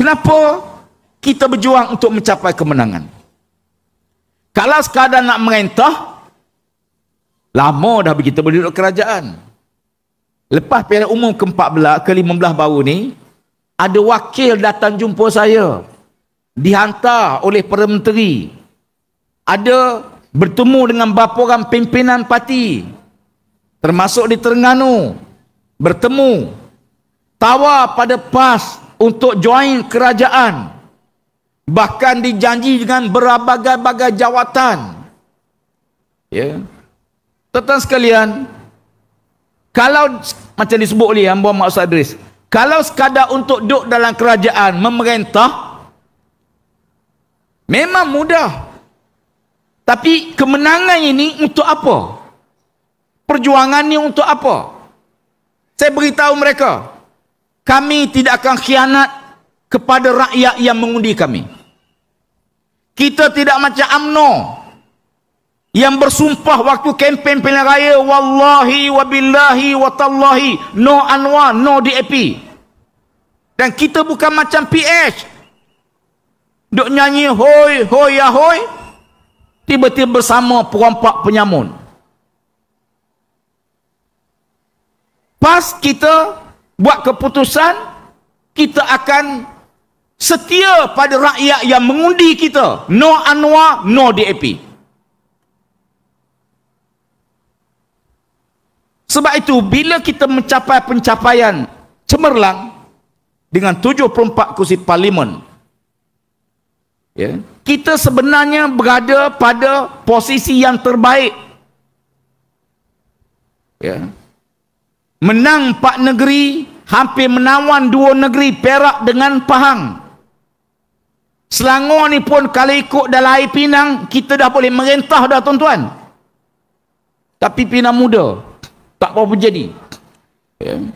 Kenapa kita berjuang untuk mencapai kemenangan? Kalau sekadar nak merentah, lama dah kita berduduk kerajaan. Lepas Pilihan Umum ke-14, ke-15 baru ni, ada wakil datang jumpa saya. Dihantar oleh Perdana Menteri. Ada bertemu dengan beberapa orang pimpinan parti. Termasuk di Terengganu. Bertemu. Tawar pada PAS untuk join kerajaan. Bahkan dijanji dengan berbagai-bagai jawatan. Ya. Tuan-tuan sekalian, kalau macam disebut oleh Yang Muhammad Ustaz Idris, kalau sekadar untuk duduk dalam kerajaan memerintah, memang mudah. Tapi kemenangan ini untuk apa? Perjuangan ini untuk apa? Saya beritahu mereka, kami tidak akan khianat kepada rakyat yang mengundi kami. Kita tidak macam UMNO yang bersumpah waktu kempen pilihan raya, wallahi wabillahi watallahi, no Anwar, no DAP. Dan kita bukan macam PH duk nyanyi hoi hoi ahoi, tiba-tiba bersama perompak penyamun. Pas kita buat keputusan, kita akan setia pada rakyat yang mengundi kita, no Anwar, no DAP. Sebab itu, bila kita mencapai pencapaian cemerlang dengan 74 kursi parlimen, ya, kita sebenarnya berada pada posisi yang terbaik. Ya. Menang 4 negeri, hampir menawan 2 negeri, Perak dengan Pahang. Selangor ni pun kalau ikut dalam air Pinang, kita dah boleh merentah dah tuan-tuan. Tapi Pinang muda, tak apa jadi. Ya.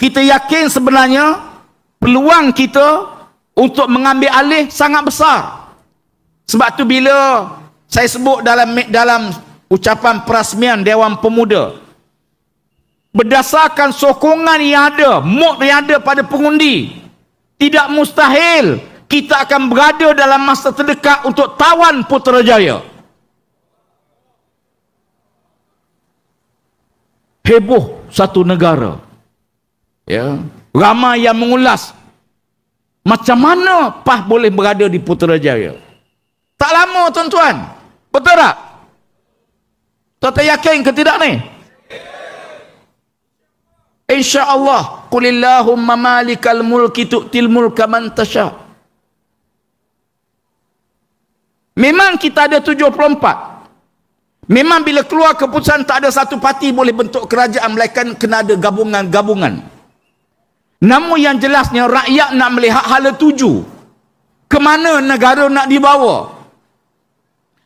Kita yakin sebenarnya peluang kita untuk mengambil alih sangat besar. Sebab tu bila saya sebut dalam ucapan perasmian Dewan Pemuda, berdasarkan sokongan yang ada, mood yang ada pada pengundi, tidak mustahil kita akan berada dalam masa terdekat untuk tawan Putrajaya. Heboh satu negara. Ya, ramai yang mengulas macam mana PAS boleh berada di Putrajaya. Tak lama tuan-tuan, betul tak? Tuan-tuan yakin ke tidak ni? InsyaAllah, qulillahumma malikal mulki tu'til mulka man tasha. Memang kita ada 74. Memang bila keluar keputusan tak ada satu parti boleh bentuk kerajaan, melainkan kena ada gabungan-gabungan. Namun yang jelasnya rakyat nak melihat hala tuju. Ke mana negara nak dibawa?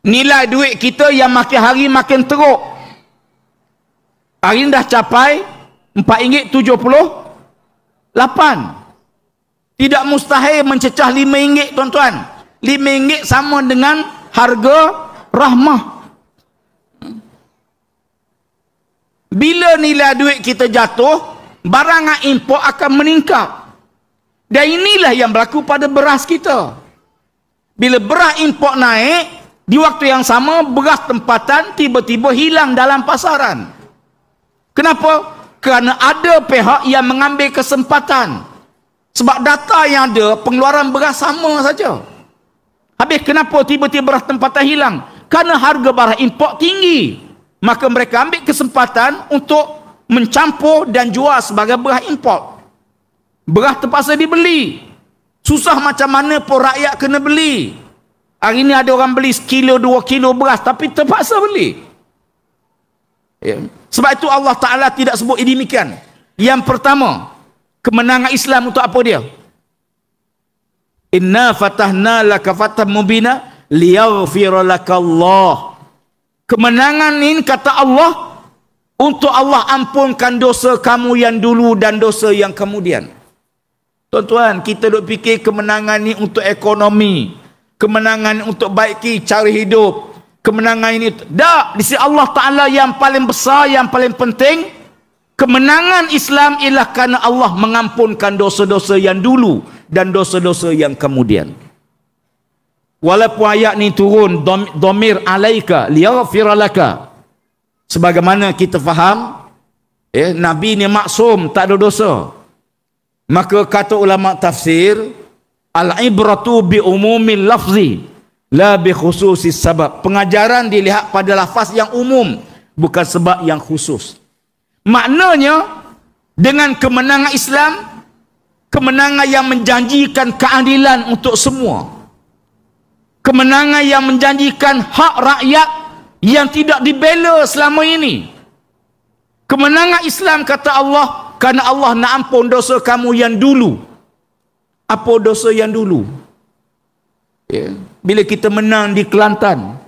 Nilai duit kita yang makin hari makin teruk. Hari ini dah capai RM4.78. Tidak mustahil mencecah RM5 tuan-tuan. RM5 sama dengan harga rahmah. Bila nilai duit kita jatuh, barangan import akan meningkat. Dan inilah yang berlaku pada beras kita. Bila beras import naik, di waktu yang sama beras tempatan tiba-tiba hilang dalam pasaran. Kenapa? Kerana ada pihak yang mengambil kesempatan. Sebab data yang ada, pengeluaran beras sama saja. Habis kenapa tiba-tiba beras tempatan hilang? Kerana harga beras import tinggi. Maka mereka ambil kesempatan untuk mencampur dan jual sebagai beras import. Beras terpaksa dibeli. Susah macam mana pun rakyat kena beli. Hari ini ada orang beli 1 kilo 2 kilo beras, tapi terpaksa beli. Ya. Sebab itu Allah Ta'ala tidak sebut demikian. Yang pertama, kemenangan Islam untuk apa dia? Inna fatahna laka fathan mubina liyaghfira lakallah. Kemenangan ini kata Allah, untuk Allah ampunkan dosa kamu yang dulu dan dosa yang kemudian. Tuan-tuan, kita duk fikir kemenangan ini untuk ekonomi, kemenangan untuk baiki cara hidup, kemenangan ini tak. Di sisi Allah Ta'ala yang paling besar, yang paling penting, kemenangan Islam ialah kerana Allah mengampunkan dosa-dosa yang dulu dan dosa-dosa yang kemudian. Walaupun ayat ni turun dhamir alaika liyaghfira laka, sebagaimana kita faham Nabi ni maksum, tak ada dosa, maka kata ulama tafsir, al-ibratu bi umumil lafzi la bi khususis sabab. Pengajaran dilihat pada lafaz yang umum, bukan sebab yang khusus. Maknanya dengan kemenangan Islam, kemenangan yang menjanjikan keadilan untuk semua, kemenangan yang menjanjikan hak rakyat yang tidak dibela selama ini. Kemenangan Islam, kata Allah, kerana Allah nak ampun dosa kamu yang dulu. Apa dosa yang dulu? Bila kita menang di Kelantan,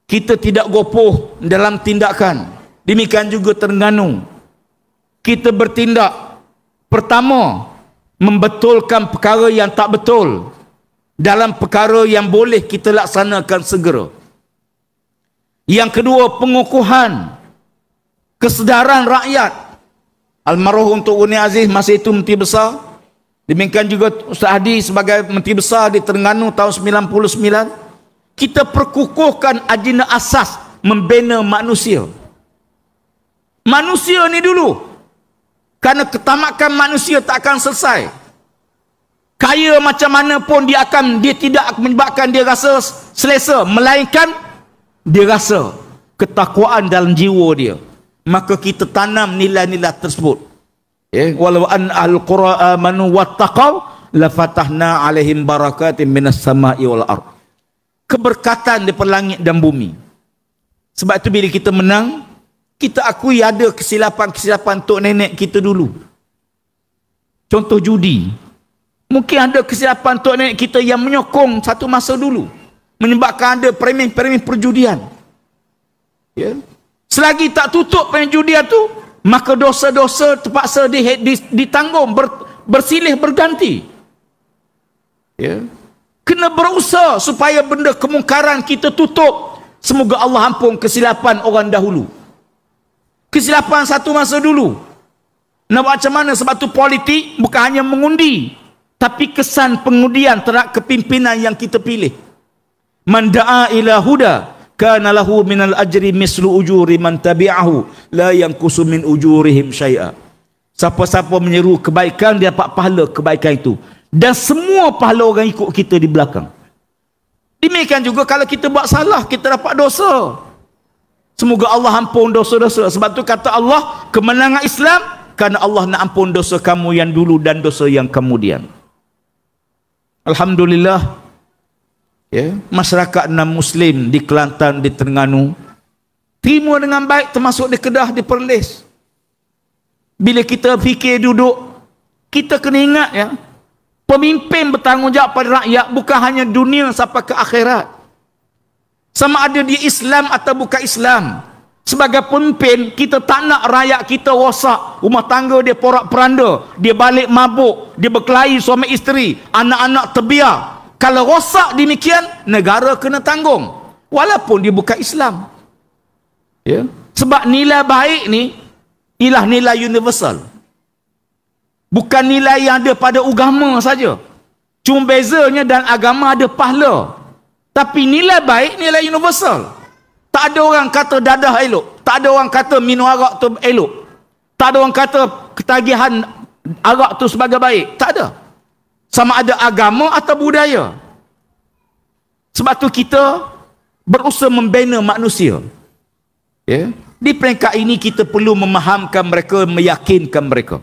kita tidak gopoh dalam tindakan. Demikian juga Terengganu. Kita bertindak, pertama, membetulkan perkara yang tak betul dalam perkara yang boleh kita laksanakan segera. Yang kedua, pengukuhan kesedaran rakyat. Almarhum Tok Guni Aziz masa itu Menteri Besar. Demikian juga Ustaz Hadi sebagai Menteri Besar di Terengganu tahun 99. Kita perkukuhkan agenda asas membina manusia. Manusia ni dulu. Kerana ketamakan manusia tak akan selesai. Kaya macam mana pun dia tidak menyebabkan dia rasa selesa, melainkan dia rasa ketakwaan dalam jiwa dia. Maka kita tanam nilai-nilai tersebut. Walau an al-qura amanu wattaqau la fatahna alaihim barakatin minas sama'i wal ard. Keberkatan daripada langit dan bumi. Sebab itu bila kita menang, kita akui ada kesilapan-kesilapan tok nenek kita dulu. Contoh judi. Mungkin ada kesilapan tok nenek kita yang menyokong satu masa dulu, menyebabkan ada premen-premen perjudian. Selagi tak tutup perjudian tu, maka dosa-dosa terpaksa ditanggung, bersilih berganti. Kena berusaha supaya benda kemungkaran kita tutup. Semoga Allah ampun kesilapan orang dahulu, kesilapan satu masa dulu. Nak buat macam mana? Sebab tu politik bukan hanya mengundi, tapi kesan pengundian terhadap kepimpinan yang kita pilih. Man da'a ila huda kana lahu minal ajri mislu ujuri man tabi'ahu la yanqusu min ujurihim syai'a. Siapa-siapa menyeru kebaikan, dia dapat pahala kebaikan itu, dan semua pahala orang ikut kita di belakang. Demikian juga kalau kita buat salah, kita dapat dosa. Semoga Allah ampun dosa-dosa. Sebab tu kata Allah, kemenangan Islam kerana Allah nak ampun dosa kamu yang dulu dan dosa yang kemudian. Alhamdulillah, masyarakat non-Muslim di Kelantan, di Terengganu terima dengan baik, termasuk di Kedah, di Perlis. Bila kita fikir duduk, kita kena ingat pemimpin bertanggungjawab pada rakyat bukan hanya dunia sampai ke akhirat. Sama ada dia Islam atau bukan Islam. Sebagai pemimpin, kita tak nak rakyat kita rosak, rumah tangga dia porak-peranda, dia balik mabuk, dia berkelahi suami isteri, anak-anak terbiar. Kalau rosak demikian, negara kena tanggung, walaupun dia bukan Islam. Sebab nilai baik ni ialah nilai universal, bukan nilai yang ada pada agama saja. Cuma bezanya dalam agama ada pahala, tapi nilai baik nilai universal. Tak ada orang kata dadah elok, tak ada orang kata minum arak tu elok, tak ada orang kata ketagihan arak tu sebagai baik, tak ada. Sama ada agama atau budaya. Sebab tu kita berusaha membina manusia. Di peringkat ini kita perlu memahamkan mereka, meyakinkan mereka.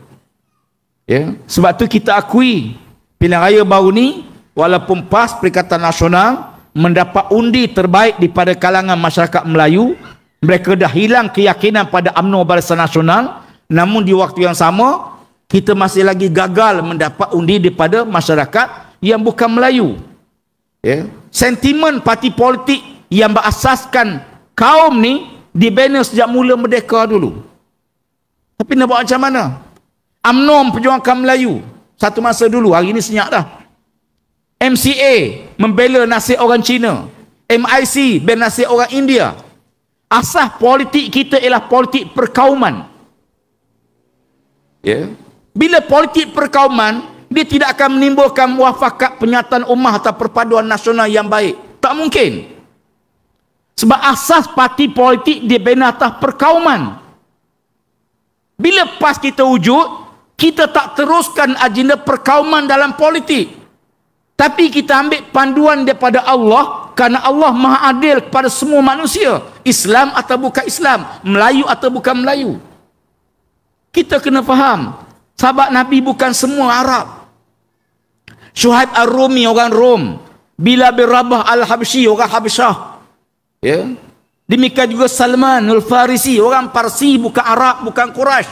Sebab tu kita akui pilihan raya baru ni, walaupun PAS Perikatan Nasional mendapat undi terbaik daripada kalangan masyarakat Melayu, mereka dah hilang keyakinan pada UMNO Barisan Nasional, namun di waktu yang sama kita masih lagi gagal mendapat undi daripada masyarakat yang bukan Melayu. Sentimen parti politik yang berasaskan kaum ni dibina sejak mula merdeka dulu. Tapi nak buat macam mana? UMNO memperjuangkan Melayu satu masa dulu, hari ni senyap dah. MCA membela nasib orang Cina, MIC bela nasib orang India. Asas politik kita ialah politik perkauman. Bila politik perkauman, Dia tidak akan menimbulkan muafakat penyataan ummah atau perpaduan nasional yang baik. Tak mungkin. Sebab asas parti politik dia bina atas perkauman. Bila PAS kita wujud, kita tak teruskan agenda perkauman dalam politik. Tapi kita ambil panduan daripada Allah, kerana Allah Maha Adil kepada semua manusia. Islam atau bukan Islam, Melayu atau bukan Melayu. Kita kena faham, sahabat Nabi bukan semua Arab. Syuhaib Ar-Rumi orang Rom, Bilal bin Rabah Al-Habsyi orang Habsyah. Ya. Demikian juga Salman Al-Farisi orang Parsi, bukan Arab, bukan Quraisy.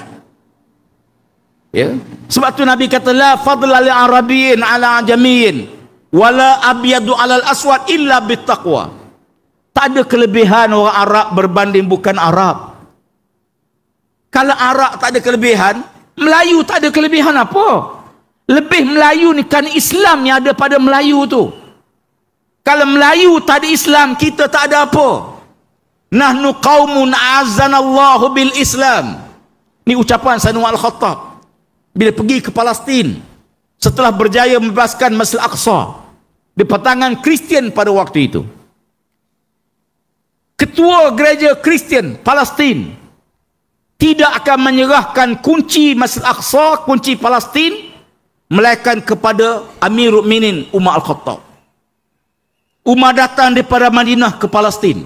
Ya. Sebab tu Nabi kata la fadla li arabiyyin ala ajamiyyin wala abyadu alal aswad illa bittaqwa. Tak ada kelebihan orang Arab berbanding bukan Arab. Kalau Arab tak ada kelebihan, Melayu tak ada kelebihan apa? Lebih Melayu ni kan Islam yang ada pada Melayu tu. Kalau Melayu tak ada Islam, kita tak ada apa. Nahnu qaumun a'azzanallahu bil Islam. Ni ucapan Sayyidina Al-Khattab bila pergi ke Palestin setelah berjaya membebaskan Masjid Al-Aqsa di tangan Kristian pada waktu itu. Ketua gereja Kristian Palestin tidak akan menyerahkan kunci Masjid Al-Aqsa, kunci Palestin, melainkan kepada Amirul Mukminin Umar Al-Khattab. Umar datang daripada Madinah ke Palestin,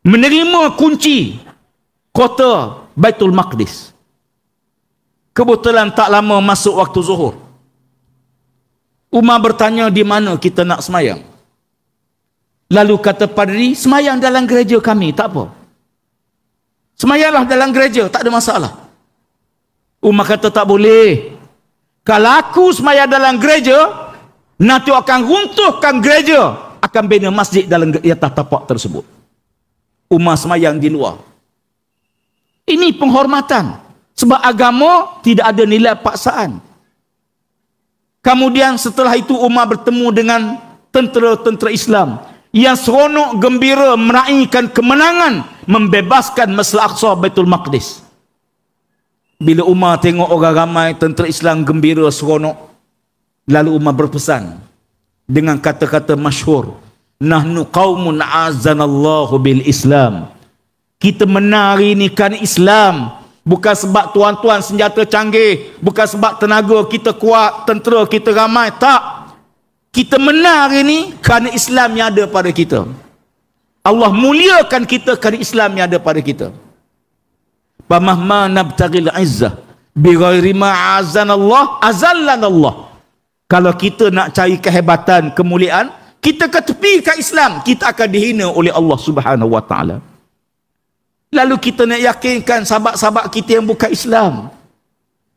menerima kunci kota Baitul Maqdis. Kebetulan tak lama masuk waktu zuhur. Umar bertanya, di mana kita nak semayang? Lalu kata padri, semayang dalam gereja kami, tak apa. Semayanglah dalam gereja, tak ada masalah. Umar kata tak boleh. Kalau aku semayang dalam gereja, nanti akan runtuhkan gereja, akan bina masjid dalam atas tapak tersebut. Umar semayang di luar. Ini penghormatan. Sebab agama tidak ada nilai paksaan. Kemudian setelah itu Umar bertemu dengan tentera-tentera Islam yang seronok gembira meraihkan kemenangan membebaskan Masjid Al-Aqsa Baitul Maqdis. Bila Umar tengok orang ramai tentera Islam gembira seronok, lalu Umar berpesan dengan kata-kata masyhur, nahnu qaumun a'azzanallahu bil Islam. Kita menang hari ini kerana Islam, bukan sebab tuan-tuan senjata canggih, bukan sebab tenaga kita kuat, tentera kita ramai, tak. Kita menang hari ini kerana Islam yang ada pada kita. Allah muliakan kita kerana Islam yang ada pada kita. Famahma nabtaghil izzah bighairi ma azanallah azallanallah. Kalau kita nak cari kehebatan, kemuliaan, kita ketepikan Islam, kita akan dihina oleh Allah Subhanahu wa taala. Lalu kita nak yakinkan sahabat-sahabat kita yang bukan Islam,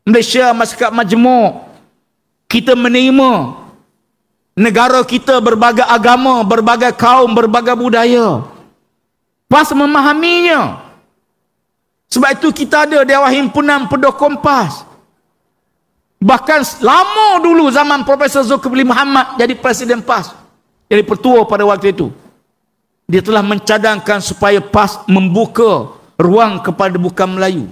Malaysia masyarakat majmuk, kita menerima negara kita berbagai agama, berbagai kaum, berbagai budaya. PAS memahaminya. Sebab itu kita ada Dewan Himpunan Pendukung PAS. Bahkan lama dulu zaman Profesor Zulkifli Muhammad jadi Presiden PAS, jadi Pertua pada waktu itu, dia telah mencadangkan supaya PAS membuka ruang kepada bukan Melayu.